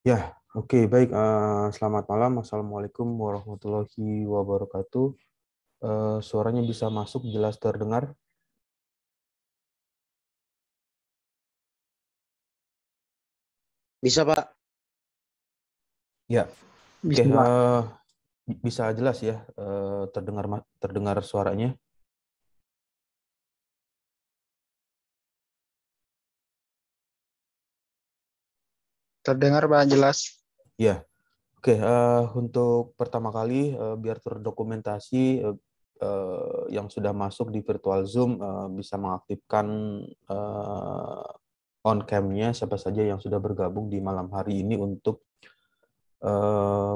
Ya, oke, baik. Selamat malam. Assalamualaikum warahmatullahi wabarakatuh. Suaranya bisa masuk, jelas terdengar? Bisa, Pak. Ya, oke. Bisa, Pak. Bisa jelas ya, terdengar suaranya. Terdengar, Pak, jelas. Ya, oke. Untuk pertama kali, biar terdokumentasi, yang sudah masuk di virtual Zoom bisa mengaktifkan on cam-nya siapa saja yang sudah bergabung di malam hari ini untuk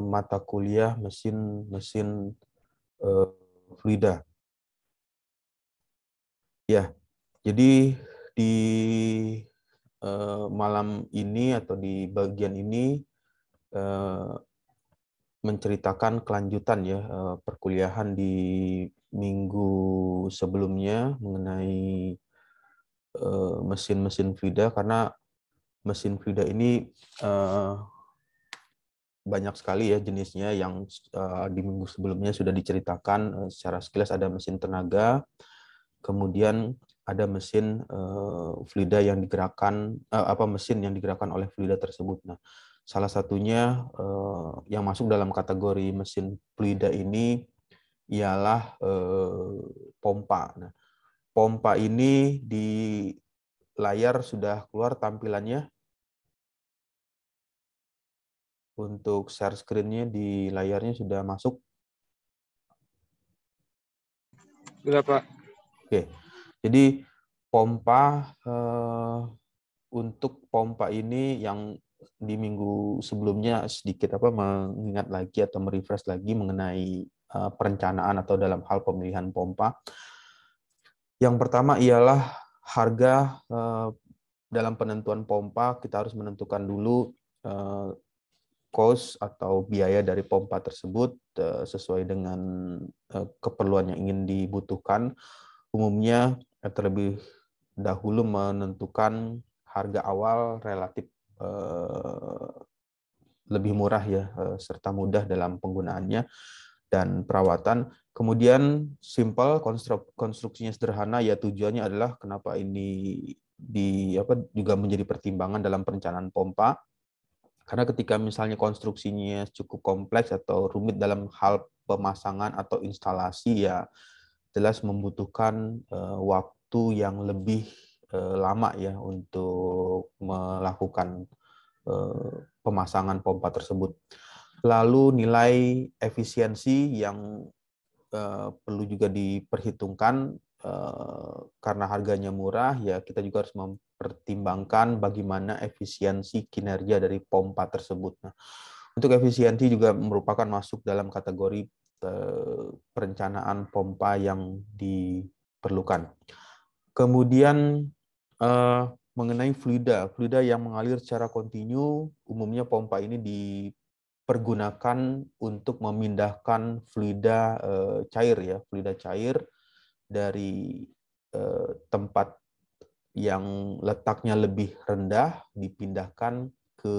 mata kuliah mesin eh, fluida. Ya, jadi di malam ini atau di bagian ini eh, menceritakan kelanjutan ya perkuliahan di minggu sebelumnya mengenai mesin-mesin fluida, karena mesin fluida ini eh, banyak sekali ya jenisnya yang di minggu sebelumnya sudah diceritakan secara sekilas. Ada mesin tenaga, kemudian ada mesin fluida yang digerakkan, mesin yang digerakkan oleh fluida tersebut. Nah, salah satunya yang masuk dalam kategori mesin fluida ini ialah pompa. Nah, pompa ini di layar sudah keluar tampilannya. Untuk share screen-nya di layarnya sudah masuk. Sudah, Pak. Oke, jadi pompa untuk pompa ini yang di minggu sebelumnya sedikit mengingat lagi atau merefresh lagi mengenai perencanaan atau dalam hal pemilihan pompa. Yang pertama ialah harga. Dalam penentuan pompa kita harus menentukan dulu cost atau biaya dari pompa tersebut sesuai dengan keperluan yang ingin dibutuhkan. Umumnya terlebih dahulu menentukan harga awal relatif lebih murah ya, serta mudah dalam penggunaannya dan perawatan. Kemudian simple, konstruksinya sederhana, ya tujuannya adalah kenapa ini juga menjadi pertimbangan dalam perencanaan pompa. Karena ketika misalnya konstruksinya cukup kompleks atau rumit dalam hal pemasangan atau instalasi, ya jelas membutuhkan waktu yang lebih lama ya untuk melakukan pemasangan pompa tersebut. Lalu nilai efisiensi yang perlu juga diperhitungkan, karena harganya murah, ya kita juga harus mempertimbangkan bagaimana efisiensi kinerja dari pompa tersebut. Nah, untuk efisiensi juga merupakan masuk dalam kategori perencanaan pompa yang diperlukan. Kemudian mengenai fluida, fluida yang mengalir secara kontinu, umumnya pompa ini dipergunakan untuk memindahkan fluida cair ya, fluida cair dari tempat yang letaknya lebih rendah dipindahkan ke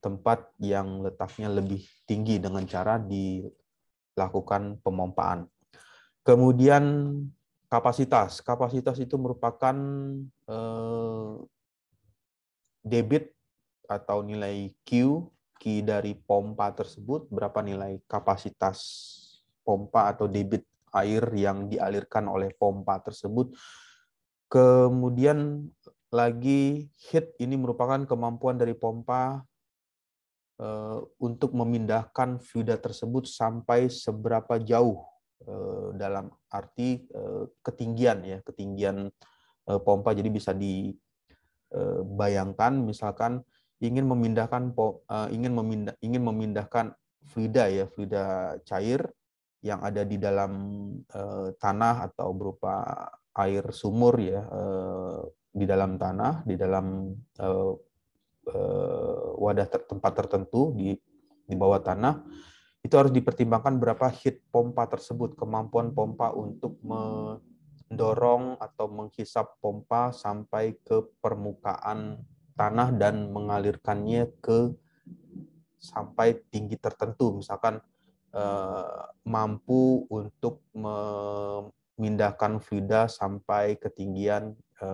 tempat yang letaknya lebih tinggi dengan cara dilakukan pemompaan. Kemudian kapasitas. Kapasitas itu merupakan debit atau nilai Q dari pompa tersebut, berapa nilai kapasitas pompa atau debit air yang dialirkan oleh pompa tersebut. Kemudian lagi heat, ini merupakan kemampuan dari pompa untuk memindahkan fluida tersebut sampai seberapa jauh, dalam arti ketinggian ya, ketinggian pompa. Jadi bisa dibayangkan misalkan ingin memindahkan fluida ya, fluida cair yang ada di dalam tanah atau berupa air sumur ya, di dalam tanah, di dalam wadah tempat tertentu di bawah tanah. Itu harus dipertimbangkan berapa heat pompa tersebut, kemampuan pompa untuk mendorong atau menghisap pompa sampai ke permukaan tanah dan mengalirkannya ke sampai tinggi tertentu, misalkan mampu untuk memindahkan fluida sampai ketinggian 10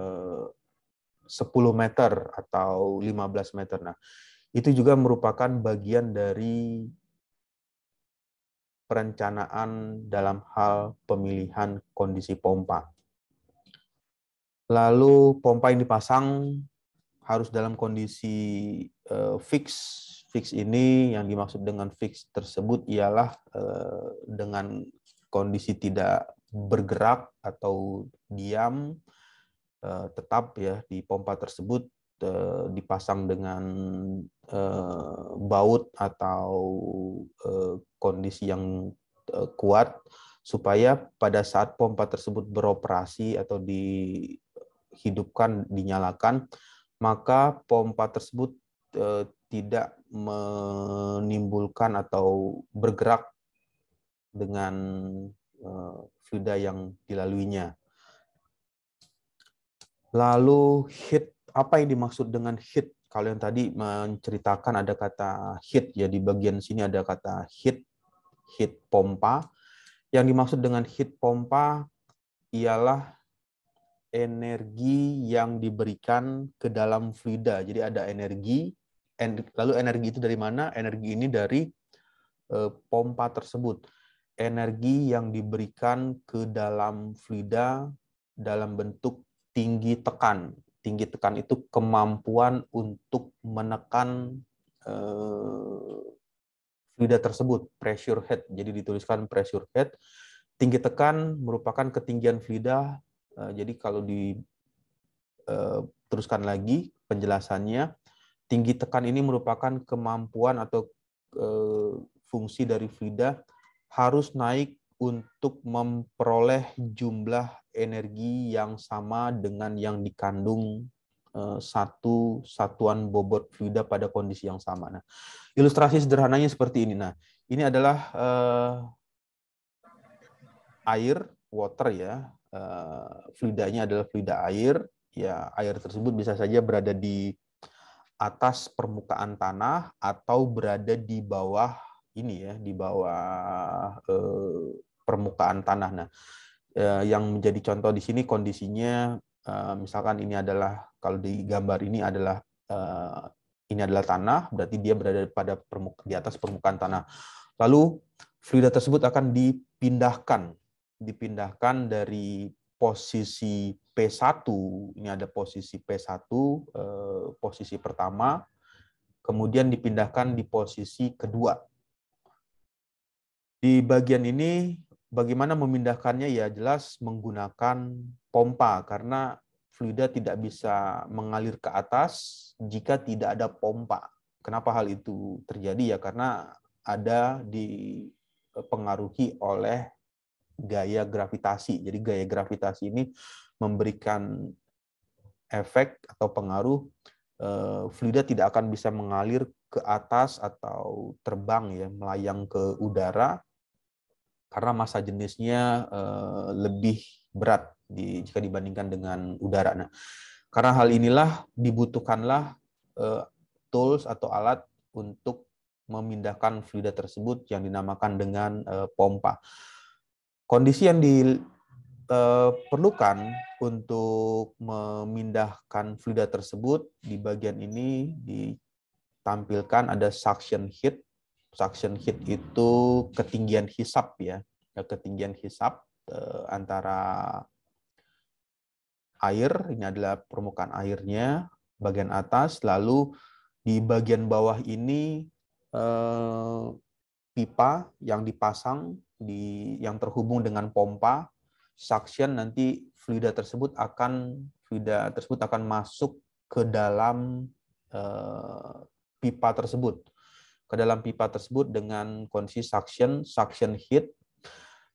meter atau 15 meter. Nah, itu juga merupakan bagian dari perencanaan dalam hal pemilihan kondisi pompa. Lalu pompa yang dipasang harus dalam kondisi fix. Fix ini, yang dimaksud dengan fix tersebut ialah dengan kondisi tidak bergerak atau diam, tetap ya di pompa tersebut, dipasang dengan baut atau kondisi yang kuat, supaya pada saat pompa tersebut beroperasi atau dihidupkan, dinyalakan, maka pompa tersebut tidak menimbulkan atau bergerak dengan fluida yang dilaluinya. Lalu heat, apa yang dimaksud dengan heat? Kalau yang tadi menceritakan ada kata heat, ya di bagian sini ada kata heat pompa. Yang dimaksud dengan heat pompa ialah energi yang diberikan ke dalam fluida. Jadi ada energi, lalu energi itu dari mana? Energi ini dari pompa tersebut. Energi yang diberikan ke dalam fluida dalam bentuk tinggi tekan. Tinggi tekan itu kemampuan untuk menekan fluida tersebut, pressure head. Jadi dituliskan pressure head. Tinggi tekan merupakan ketinggian fluida. Jadi kalau diteruskan lagi penjelasannya, tinggi tekan ini merupakan kemampuan atau fungsi dari fluida harus naik untuk memperoleh jumlah energi yang sama dengan yang dikandung satu satuan bobot fluida pada kondisi yang sama. Nah, ilustrasi sederhananya seperti ini. Nah, ini adalah air, water ya. Fluidanya adalah fluida air. Ya, air tersebut bisa saja berada di atas permukaan tanah atau berada di bawah ini ya, di bawah permukaan tanah. Nah, yang menjadi contoh di sini kondisinya, misalkan ini adalah, kalau di gambar ini adalah tanah, berarti dia berada di atas permukaan tanah. Lalu fluida tersebut akan dipindahkan dari posisi P1, ini ada posisi P1, posisi pertama, kemudian dipindahkan di posisi kedua. Di bagian ini, bagaimana memindahkannya? Ya jelas menggunakan pompa, karena fluida tidak bisa mengalir ke atas jika tidak ada pompa. Kenapa hal itu terjadi? Ya karena ada dipengaruhi oleh gaya gravitasi. Jadi gaya gravitasi ini memberikan efek atau pengaruh fluida tidak akan bisa mengalir ke atas atau terbang ya, melayang ke udara, karena massa jenisnya lebih berat jika dibandingkan dengan udara. Nah, karena hal inilah dibutuhkanlah tools atau alat untuk memindahkan fluida tersebut yang dinamakan dengan pompa. Kondisi yang diperlukan untuk memindahkan fluida tersebut, di bagian ini ditampilkan ada suction heat. Suction heat itu ketinggian hisap ya, ketinggian hisap antara air, ini adalah permukaan airnya bagian atas, lalu di bagian bawah ini pipa yang dipasang yang terhubung dengan pompa suction. Nanti fluida tersebut akan masuk ke dalam pipa tersebut. Ke dalam pipa tersebut dengan kondisi suction heat.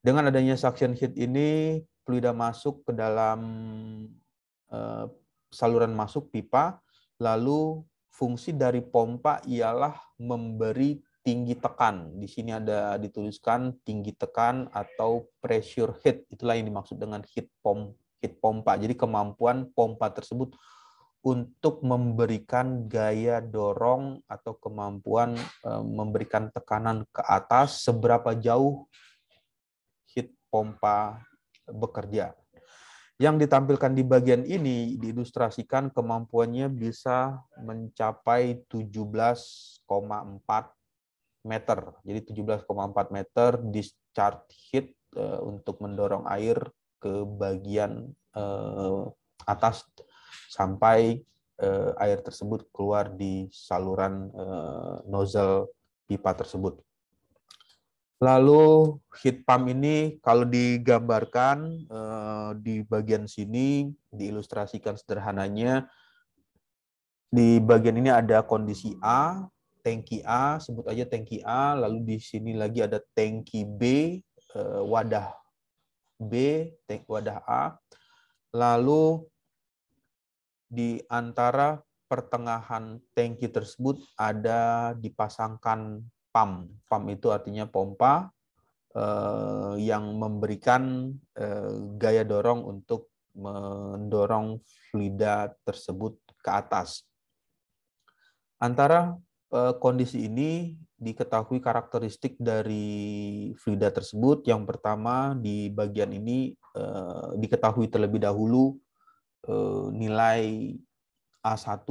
Dengan adanya suction heat ini, fluida masuk ke dalam saluran masuk pipa, lalu fungsi dari pompa ialah memberi tinggi tekan. Di sini ada dituliskan tinggi tekan atau pressure heat. Itulah yang dimaksud dengan heat pompa. Jadi kemampuan pompa tersebut untuk memberikan gaya dorong atau kemampuan memberikan tekanan ke atas seberapa jauh heat pompa bekerja. Yang ditampilkan di bagian ini diilustrasikan kemampuannya bisa mencapai 17,4 meter. Jadi 17,4 meter discharge heat untuk mendorong air ke bagian atas sampai air tersebut keluar di saluran nozzle pipa tersebut. Lalu heat pump ini kalau digambarkan di bagian sini diilustrasikan sederhananya, di bagian ini ada kondisi A, tangki A, sebut aja tangki A, lalu di sini lagi ada tangki B, wadah B, wadah A, lalu di antara pertengahan tangki tersebut ada dipasangkan pump. Pump itu artinya pompa yang memberikan gaya dorong untuk mendorong fluida tersebut ke atas. Antara kondisi ini diketahui karakteristik dari fluida tersebut. Yang pertama di bagian ini diketahui terlebih dahulu nilai A1.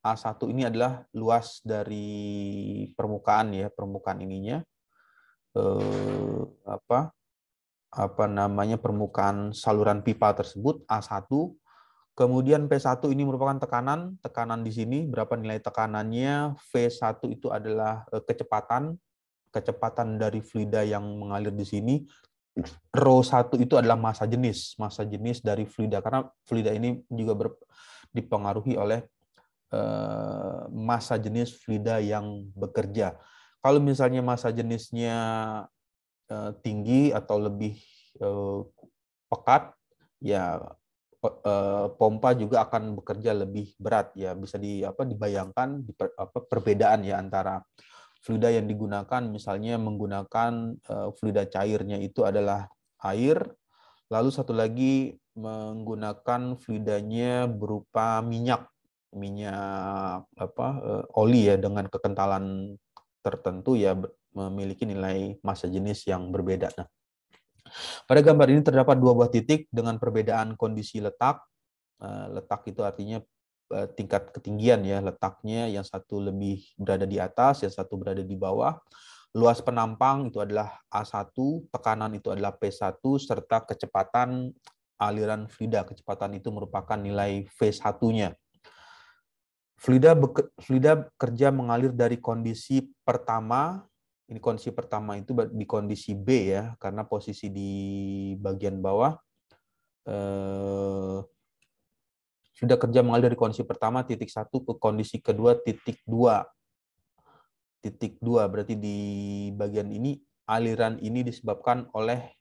A1 ini adalah luas dari permukaan ya, permukaan ininya permukaan saluran pipa tersebut A1. Kemudian P1 ini merupakan tekanan di sini berapa nilai tekanannya. V1 itu adalah kecepatan dari fluida yang mengalir di sini. Rho1 itu adalah massa jenis dari fluida, karena fluida ini juga dipengaruhi oleh massa jenis fluida yang bekerja. Kalau misalnya massa jenisnya tinggi atau lebih pekat, ya pompa juga akan bekerja lebih berat. Ya bisa dibayangkan perbedaan ya antara fluida yang digunakan, misalnya menggunakan fluida cairnya itu adalah air, lalu satu lagi menggunakan fluidanya berupa minyak oli ya dengan kekentalan tertentu ya memiliki nilai massa jenis yang berbeda. Nah, pada gambar ini terdapat dua buah titik dengan perbedaan kondisi letak. Letak itu artinya tingkat ketinggian ya, letaknya yang satu lebih berada di atas, yang satu berada di bawah. Luas penampang itu adalah A1, tekanan itu adalah P1, serta kecepatan aliran fluida. Kecepatan itu merupakan nilai V1-nya. Fluida kerja mengalir dari kondisi pertama. Ini kondisi pertama itu di kondisi B ya, karena posisi di bagian bawah. Sudah kerja mengalir dari kondisi pertama titik 1 ke kondisi kedua titik 2. Titik 2 berarti di bagian ini aliran ini disebabkan oleh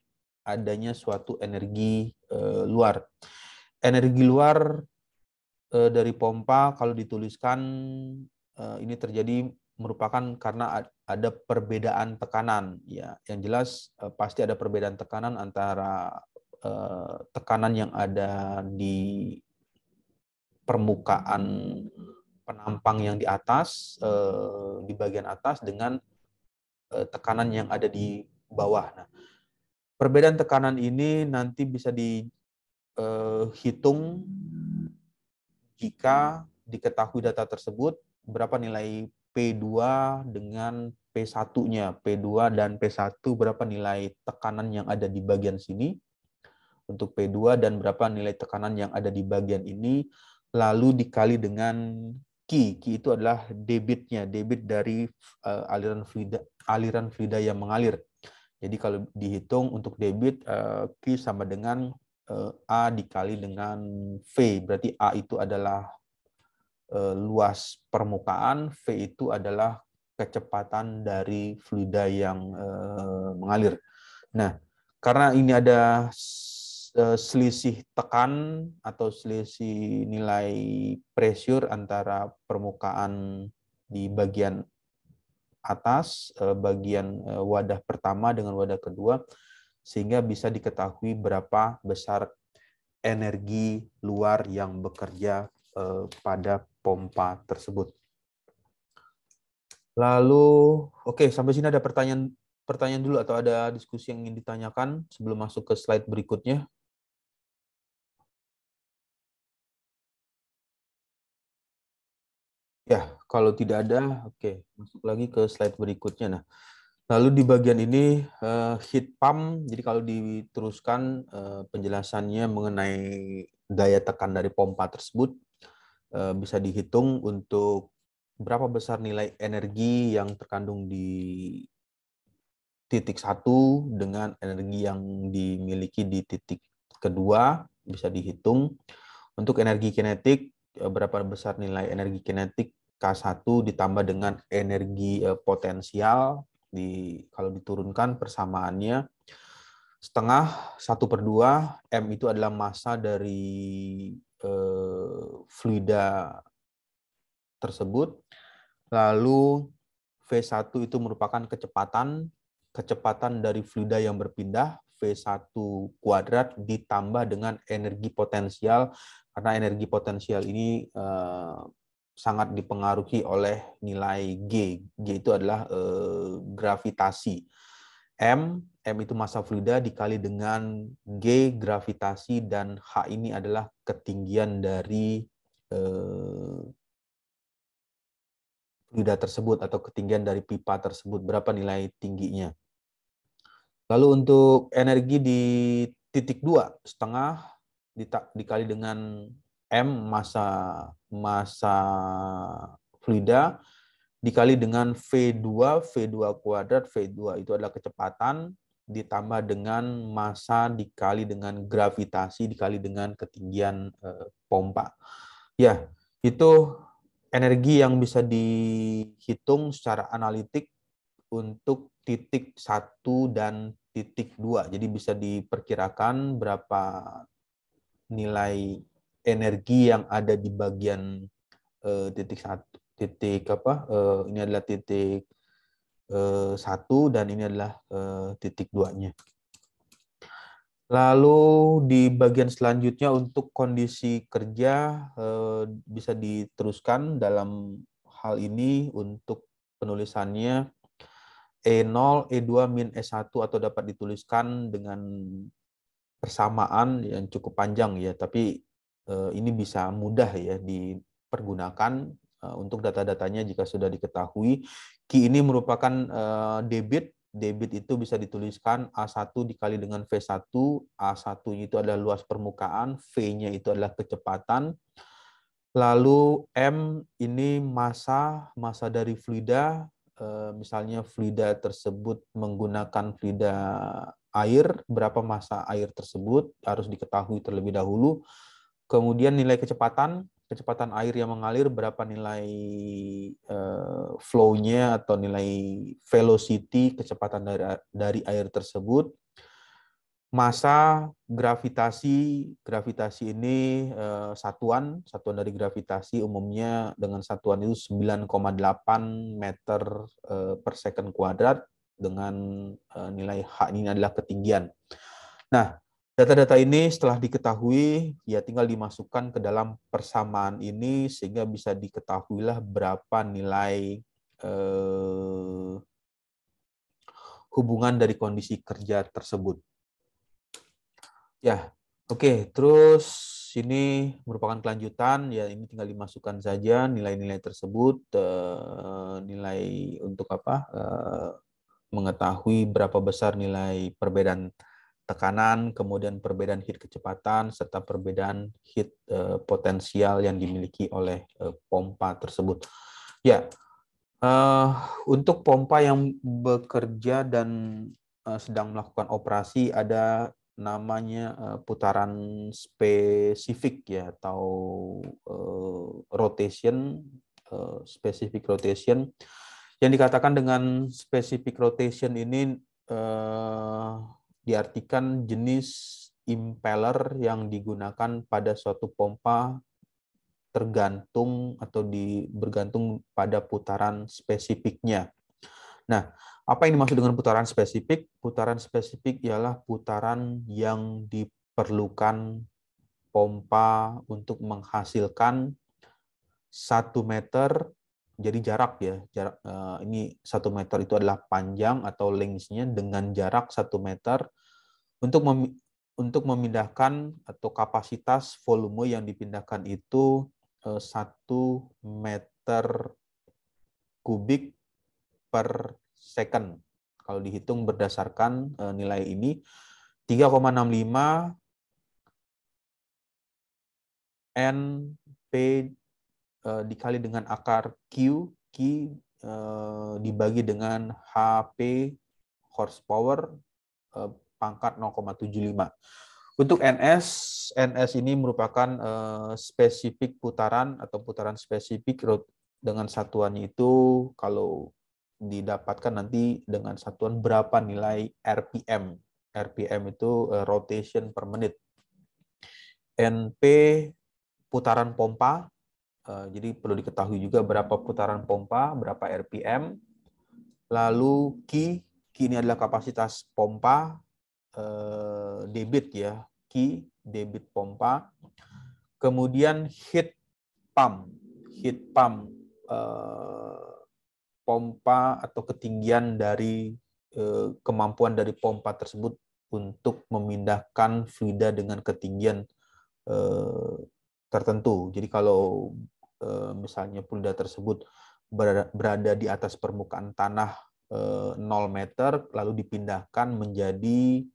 adanya suatu energi luar. Energi luar dari pompa kalau dituliskan ini terjadi merupakan karena ada perbedaan tekanan ya. Yang jelas pasti ada perbedaan tekanan antara tekanan yang ada di permukaan penampang yang di atas, di bagian atas dengan tekanan yang ada di bawah. Nah, perbedaan tekanan ini nanti bisa dihitung jika diketahui data tersebut berapa nilai P2 dengan P1-nya. P2 dan P1 berapa nilai tekanan yang ada di bagian sini untuk P2 dan berapa nilai tekanan yang ada di bagian ini, lalu dikali dengan Q. Q itu adalah debitnya, debit dari aliran fluida yang mengalir. Jadi kalau dihitung untuk debit, Q sama dengan A dikali dengan V. Berarti A itu adalah luas permukaan, V itu adalah kecepatan dari fluida yang mengalir. Nah, karena ini ada selisih tekan atau selisih nilai pressure antara permukaan di bagian atas, bagian wadah pertama dengan wadah kedua, sehingga bisa diketahui berapa besar energi luar yang bekerja pada pompa tersebut. Lalu, oke, sampai sini ada pertanyaan dulu atau ada diskusi yang ingin ditanyakan sebelum masuk ke slide berikutnya? Ya, kalau tidak ada, oke, masuk lagi ke slide berikutnya. Nah, lalu di bagian ini heat pump, jadi kalau diteruskan penjelasannya mengenai daya tekan dari pompa tersebut bisa dihitung untuk berapa besar nilai energi yang terkandung di titik 1 dengan energi yang dimiliki di titik kedua, bisa dihitung. Untuk energi kinetik, berapa besar nilai energi kinetik K1 ditambah dengan energi potensial, kalau diturunkan persamaannya setengah 1/2, M itu adalah massa dari fluida tersebut. Lalu V1 itu merupakan kecepatan dari fluida yang berpindah, V1 kuadrat ditambah dengan energi potensial, karena energi potensial ini sangat dipengaruhi oleh nilai G. G itu adalah gravitasi. M itu massa fluida dikali dengan G gravitasi, dan H ini adalah ketinggian dari fluida tersebut atau ketinggian dari pipa tersebut, berapa nilai tingginya. Lalu untuk energi di titik 2, setengah dikali dengan M massa fluida dikali dengan V2 kuadrat, V2 itu adalah kecepatan, ditambah dengan massa dikali dengan gravitasi dikali dengan ketinggian pompa. Ya, itu energi yang bisa dihitung secara analitik untuk titik 1 dan titik 2. Jadi bisa diperkirakan berapa nilai energi yang ada di bagian titik 1, ini adalah titik 1 dan ini adalah titik 2-nya. Lalu di bagian selanjutnya untuk kondisi kerja bisa diteruskan dalam hal ini untuk penulisannya E0, E2, min E1 atau dapat dituliskan dengan persamaan yang cukup panjang ya, tapi ini bisa mudah ya dipergunakan untuk data-datanya jika sudah diketahui. Q ini merupakan debit. Debit itu bisa dituliskan A1 dikali dengan V1. A1 itu adalah luas permukaan, V-nya itu adalah kecepatan. Lalu M ini massa dari fluida. Misalnya fluida tersebut menggunakan fluida air, berapa massa air tersebut harus diketahui terlebih dahulu. Kemudian nilai kecepatan air yang mengalir, berapa nilai flow-nya atau nilai velocity kecepatan dari air tersebut. Massa gravitasi ini satuan dari gravitasi umumnya dengan satuan itu 9,8 meter per second kuadrat, dengan nilai H ini adalah ketinggian. Nah, data-data ini setelah diketahui ya tinggal dimasukkan ke dalam persamaan ini sehingga bisa diketahuilah berapa nilai hubungan dari kondisi kerja tersebut. Ya, oke. Terus ini merupakan kelanjutan, ya ini tinggal dimasukkan saja nilai-nilai tersebut, nilai untuk mengetahui berapa besar nilai perbedaan tekanan, kemudian perbedaan heat kecepatan, serta perbedaan heat potensial yang dimiliki oleh pompa tersebut. Ya, untuk pompa yang bekerja dan sedang melakukan operasi ada namanya putaran spesifik ya, atau rotation, specific rotation. Yang dikatakan dengan specific rotation ini diartikan jenis impeller yang digunakan pada suatu pompa tergantung atau bergantung pada putaran spesifiknya. Nah, apa yang dimaksud dengan putaran spesifik? Putaran spesifik ialah putaran yang diperlukan pompa untuk menghasilkan 1 meter, jadi jarak ya, jarak ini 1 meter itu adalah panjang atau lengthnya dengan jarak 1 meter untuk memindahkan atau kapasitas volume yang dipindahkan itu 1 meter kubik per second. Kalau dihitung berdasarkan nilai ini 3,65 NP dikali dengan akar Q dibagi dengan HP horsepower pangkat 0,75. Untuk NS ini merupakan spesifik putaran atau putaran spesifik dengan satuannya itu kalau didapatkan nanti dengan satuan berapa nilai RPM. RPM itu rotation per menit. NP putaran pompa. Jadi perlu diketahui juga berapa putaran pompa, berapa RPM. Lalu Q ini adalah kapasitas pompa, debit ya, Q debit pompa. Kemudian heat pump pompa atau ketinggian dari kemampuan dari pompa tersebut untuk memindahkan fluida dengan ketinggian tertentu. Jadi kalau misalnya fluida tersebut berada di atas permukaan tanah 0 meter, lalu dipindahkan menjadi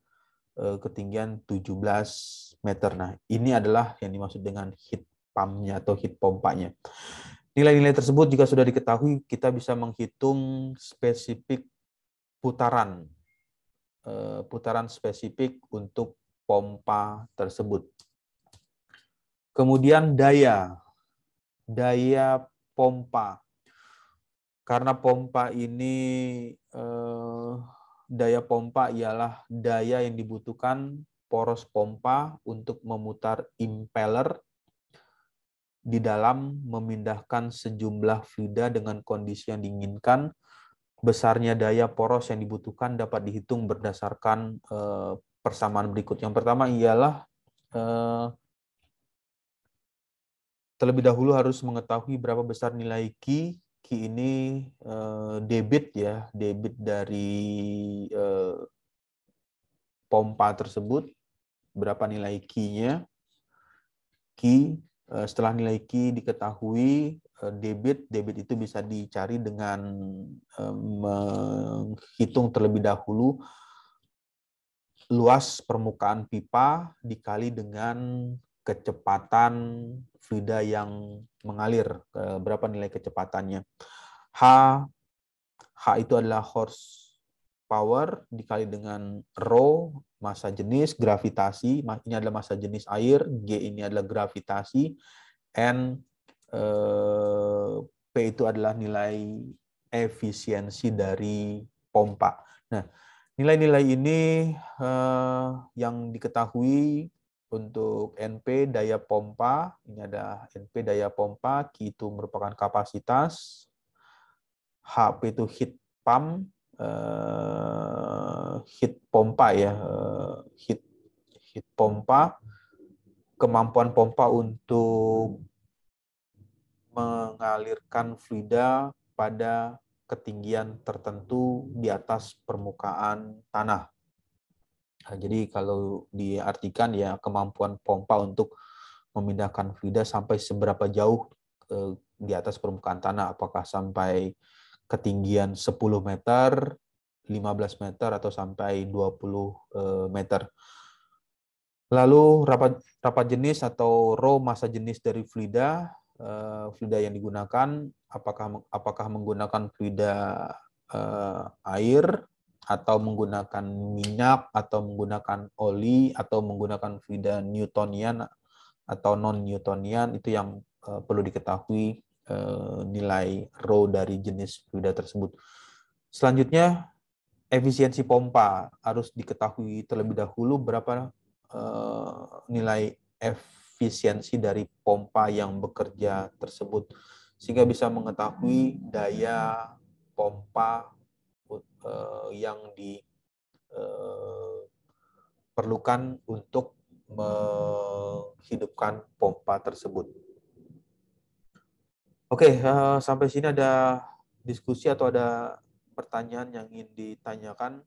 ketinggian 17 meter. Nah, ini adalah yang dimaksud dengan heat pump-nya atau heat pompanya. Nilai-nilai tersebut jika sudah diketahui, kita bisa menghitung spesifik putaran spesifik untuk pompa tersebut. Kemudian daya pompa. Karena pompa ini daya pompa ialah daya yang dibutuhkan poros pompa untuk memutar impeller di dalam memindahkan sejumlah fluida dengan kondisi yang diinginkan. Besarnya daya poros yang dibutuhkan dapat dihitung berdasarkan persamaan berikut. Yang pertama ialah terlebih dahulu harus mengetahui berapa besar nilai Q. Q ini debit ya, debit dari pompa tersebut. Berapa nilai Q-nya? Q, setelah nilai Q diketahui, debit itu bisa dicari dengan menghitung terlebih dahulu luas permukaan pipa dikali dengan kecepatan fluida yang mengalir. Berapa nilai kecepatannya? H itu adalah horsepower dikali dengan rho, massa jenis, gravitasi. Ini adalah massa jenis air. G ini adalah gravitasi. N, P itu adalah nilai efisiensi dari pompa. Nah, nilai-nilai ini yang diketahui untuk NP daya pompa, ini ada NP daya pompa, Q itu merupakan kapasitas, HP itu heat pump, heat pompa ya, heat pompa, kemampuan pompa untuk mengalirkan fluida pada ketinggian tertentu di atas permukaan tanah. Nah, jadi kalau diartikan ya kemampuan pompa untuk memindahkan fluida sampai seberapa jauh di atas permukaan tanah, apakah sampai ketinggian 10 meter, 15 meter, atau sampai 20 meter. Lalu rapat jenis atau rho massa jenis dari fluida yang digunakan, apakah menggunakan fluida air, atau menggunakan minyak, atau menggunakan oli, atau menggunakan fluida Newtonian atau non-Newtonian, itu yang perlu diketahui nilai rho dari jenis fluida tersebut. Selanjutnya, efisiensi pompa harus diketahui terlebih dahulu berapa nilai efisiensi dari pompa yang bekerja tersebut, sehingga bisa mengetahui daya pompa yang diperlukan untuk menghidupkan pompa tersebut. Oke, sampai sini ada diskusi atau ada pertanyaan yang ingin ditanyakan